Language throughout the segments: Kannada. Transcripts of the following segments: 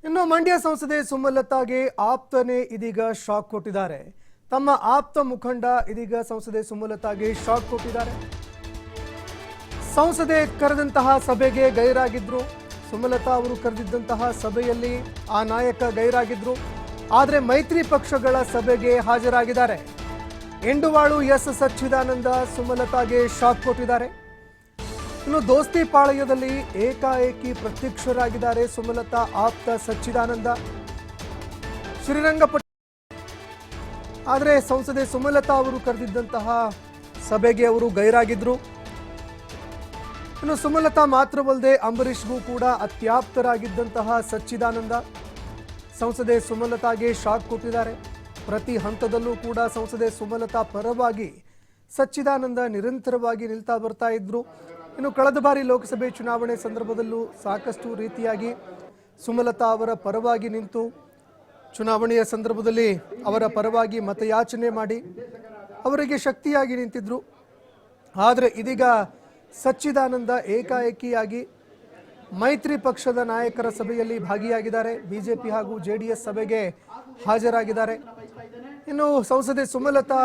ಇನ್ನು ಮಂಡ್ಯ ಸಂಸದೆ ಸುಮಲತಾಗೆ ಆಪ್ತನೇ ಇದೀಗ ಶಾಕ್ ಕೊಟ್ಟಿದ್ದಾರೆ. ತಮ್ಮ ಆಪ್ತ ಮುಖಂಡ ಇದೀಗ ಸಂಸದೆ ಸುಮಲತಾಗೆ ಶಾಕ್ ಕೊಟ್ಟಿದ್ದಾರೆ. ಸಂಸದೆ ಕರೆದಂತಹ ಸಭೆಗೆ ಗೈರಾಗಿದ್ರು. ಸುಮಲತಾ ಅವರು ಕರೆದಿದ್ದಂತಹ ಸಭೆಯಲ್ಲಿ ಆ ನಾಯಕ ಗೈರಾಗಿದ್ರು. ಆದರೆ ಮೈತ್ರಿ ಪಕ್ಷಗಳ ಸಭೆಗೆ ಹಾಜರಾಗಿದ್ದಾರೆ. ಎಂಡುವಾಳು ಎಸ್ ಸಚ್ಚಿದಾನಂದ ಸುಮಲತಾಗೆ ಶಾಕ್ ಕೊಟ್ಟಿದ್ದಾರೆ. ಇನ್ನು ದೋಸ್ತಿ ಪಾಳಯದಲ್ಲಿ ಏಕಾಏಕಿ ಪ್ರತ್ಯಕ್ಷರಾಗಿದ್ದಾರೆ ಸುಮಲತಾ ಆಪ್ತ ಸಚ್ಚಿದಾನಂದ. ಶ್ರೀರಂಗಪಟ್ಟಣ ಆದರೆ ಸಂಸದೆ ಸುಮಲತಾ ಅವರು ಕರೆದಿದ್ದಂತಹ ಸಭೆಗೆ ಅವರು ಗೈರಾಗಿದ್ರು. ಇನ್ನು ಸುಮಲತಾ ಮಾತ್ರವಲ್ಲದೆ ಅಂಬರೀಷ್ಗೂ ಕೂಡ ಅತ್ಯಾಪ್ತರಾಗಿದ್ದಂತಹ ಸಚ್ಚಿದಾನಂದ ಸಂಸದೆ ಸುಮಲತಾಗೆ ಶಾಕ್ ಕೊಟ್ಟಿದ್ದಾರೆ. ಪ್ರತಿ ಹಂತದಲ್ಲೂ ಕೂಡ ಸಂಸದೆ ಸುಮಲತಾ ಪರವಾಗಿ ಸಚ್ಚಿದಾನಂದ ನಿರಂತರವಾಗಿ ನಿಲ್ತಾ ಬರ್ತಾ ಇದ್ರು. ಇನ್ನು ಕಳೆದ ಬಾರಿ ಲೋಕಸಭೆ ಚುನಾವಣೆ ಸಂದರ್ಭದಲ್ಲೂ ಸಾಕಷ್ಟು ರೀತಿಯಾಗಿ ಸುಮಲತಾ ಅವರ ಪರವಾಗಿ ನಿಂತು ಚುನಾವಣೆಯ ಸಂದರ್ಭದಲ್ಲಿ ಅವರ ಪರವಾಗಿ ಮತಯಾಚನೆ ಮಾಡಿ ಅವರಿಗೆ ಶಕ್ತಿಯಾಗಿ ನಿಂತಿದ್ರು. ಆದರೆ ಇದೀಗ ಸಚ್ಚಿದಾನಂದ ಏಕಾಏಕಿಯಾಗಿ ಮೈತ್ರಿ ಪಕ್ಷದ ನಾಯಕರ ಸಭೆಯಲ್ಲಿ ಭಾಗಿಯಾಗಿದ್ದಾರೆ. ಬಿಜೆಪಿ ಹಾಗೂ ಜೆಡಿಎಸ್ ಸಭೆಗೆ ಹಾಜರಾಗಿದ್ದಾರೆ. ಇನ್ನು ಸಂಸದೆ ಸುಮಲತಾ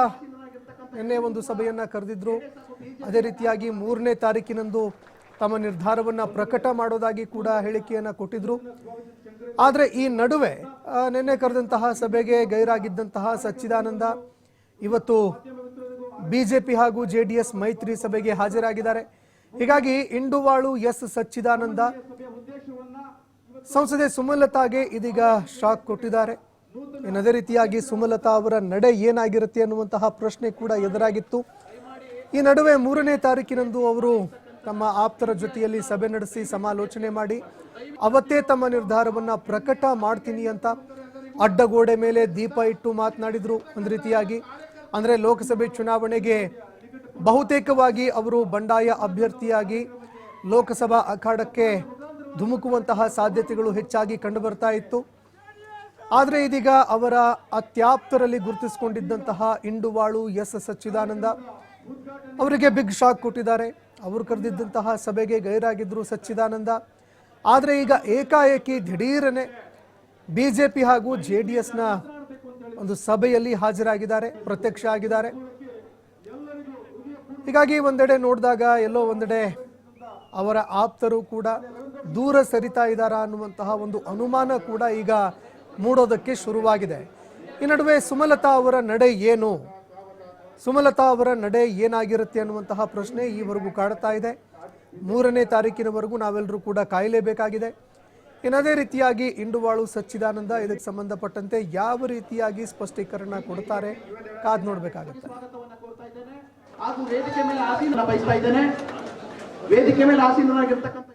ನಿನ್ನೆ ಒಂದು ಸಭೆಯನ್ನ ಕರೆದಿದ್ರು. ಅದೇ ರೀತಿಯಾಗಿ 3ನೇ ತಾರೀಕಿನಂದು ತಮ್ಮ ನಿರ್ಧಾರವನ್ನ ಪ್ರಕಟ ಮಾಡೋದಾಗಿ ಕೂಡ ಹೇಳಿಕೆಯನ್ನ ಕೊಟ್ಟಿದ್ರು. ಆದರೆ ಈ ನಡುವೆ ನಿನ್ನೆ ಕರೆದಂತಹ ಸಭೆಗೆ ಗೈರಾಗಿದ್ದಂತಹ ಸಚ್ಚಿದಾನಂದ ಇವತ್ತು ಬಿಜೆಪಿ ಹಾಗೂ ಜೆಡಿಎಸ್ ಮೈತ್ರಿ ಸಭೆಗೆ ಹಾಜರಾಗಿದ್ದಾರೆ. ಹೀಗಾಗಿ ಇಂಡುವಾಳು ಎಸ್ ಸಚ್ಚಿದಾನಂದ ಸಂಸದೆ ಸುಮಲತಾಗೆ ಇದೀಗ ಶಾಕ್ ಕೊಟ್ಟಿದ್ದಾರೆ. ಅದೇ ರೀತಿಯಾಗಿ ಸುಮಲತಾ ಅವರ ನಡೆ ಏನಾಗಿರುತ್ತೆ ಅನ್ನುವಂತಹ ಪ್ರಶ್ನೆ ಕೂಡ ಎದುರಾಗಿತ್ತು. ಈ ನಡುವೆ 3ನೇ ತಾರೀಕಿನಂದು ಅವರು ತಮ್ಮ ಆಪ್ತರ ಜೊತೆಯಲ್ಲಿ ಸಭೆ ನಡೆಸಿ ಸಮಾಲೋಚನೆ ಮಾಡಿ ಅವತ್ತೇ ತಮ್ಮ ನಿರ್ಧಾರವನ್ನ ಪ್ರಕಟ ಮಾಡ್ತೀನಿ ಅಂತ ಅಡ್ಡಗೋಡೆ ಮೇಲೆ ದೀಪ ಇಟ್ಟು ಮಾತನಾಡಿದ್ರು. ಒಂದು ರೀತಿಯಾಗಿ ಅಂದ್ರೆ ಲೋಕಸಭೆ ಚುನಾವಣೆಗೆ ಬಹುತೇಕವಾಗಿ ಅವರು ಬಂಡಾಯ ಅಭ್ಯರ್ಥಿಯಾಗಿ ಲೋಕಸಭಾ ಅಖಾಡಕ್ಕೆ ಧುಮುಕುವಂತಹ ಸಾಧ್ಯತೆಗಳು ಹೆಚ್ಚಾಗಿ ಕಂಡು ಬರ್ತಾ ಇತ್ತು. ಆದರೆ ಇದೀಗ ಅವರ ಅತ್ಯಾಪ್ತರಲ್ಲಿ ಗುರುತಿಸಿಕೊಂಡಿದ್ದಂತಹ ಇಂಡುವಾಳು ಎಸ್ ಸಚ್ಚಿದಾನಂದ ಅವರಿಗೆ ಬಿಗ್ ಶಾಕ್ ಕೊಟ್ಟಿದ್ದಾರೆ. ಅವರು ಕರೆದಿದ್ದಂತಹ ಸಭೆಗೆ ಗೈರಾಗಿದ್ರು ಸಚ್ಚಿದಾನಂದ. ಆದರೆ ಈಗ ಏಕಾಏಕಿ ದಿಢೀರನೆ ಬಿಜೆಪಿ ಹಾಗೂ ಜೆಡಿಎಸ್ನ ಒಂದು ಸಭೆಯಲ್ಲಿ ಹಾಜರಾಗಿದ್ದಾರೆ, ಪ್ರತ್ಯಕ್ಷ ಆಗಿದ್ದಾರೆ. ಹೀಗಾಗಿ ಒಂದೆಡೆ ನೋಡಿದಾಗ ಎಲ್ಲೋ ಒಂದೆಡೆ ಅವರ ಆಪ್ತರು ಕೂಡ ದೂರ ಸರಿತಾ ಇದ್ದಾರಾ ಅನ್ನುವಂತಹ ಒಂದು ಅನುಮಾನ ಕೂಡ ಈಗ ಮೂಡೋದಕ್ಕೆ ಶುರುವಾಗಿದೆ. ಈ ನಡುವೆ ಸುಮಲತಾ ಅವರ ನಡೆ ಏನು, ಸುಮಲತಾ ಅವರ ನಡೆ ಏನಾಗಿರುತ್ತೆ ಅನ್ನುವಂತಹ ಪ್ರಶ್ನೆ ಈವರೆಗೂ ಕಾಡ್ತಾ ಇದೆ. 3ನೇ ತಾರೀಕಿನವರೆಗೂ ನಾವೆಲ್ಲರೂ ಕೂಡ ಕಾಯಲೇಬೇಕಾಗಿದೆ. ಇನ್ನದೇ ರೀತಿಯಾಗಿ ಇಂಡುವಾಳು ಸಚ್ಚಿದಾನಂದ ಇದಕ್ಕೆ ಸಂಬಂಧಪಟ್ಟಂತೆ ಯಾವ ರೀತಿಯಾಗಿ ಸ್ಪಷ್ಟೀಕರಣ ಕೊಡ್ತಾರೆ ಕಾದ್ ನೋಡ್ಬೇಕಾಗುತ್ತೆ. ವೇದಿಕೆ ಮೇಲೆ ಆಸೀನರಾಗಿರ್ತಕ್ಕಂಥ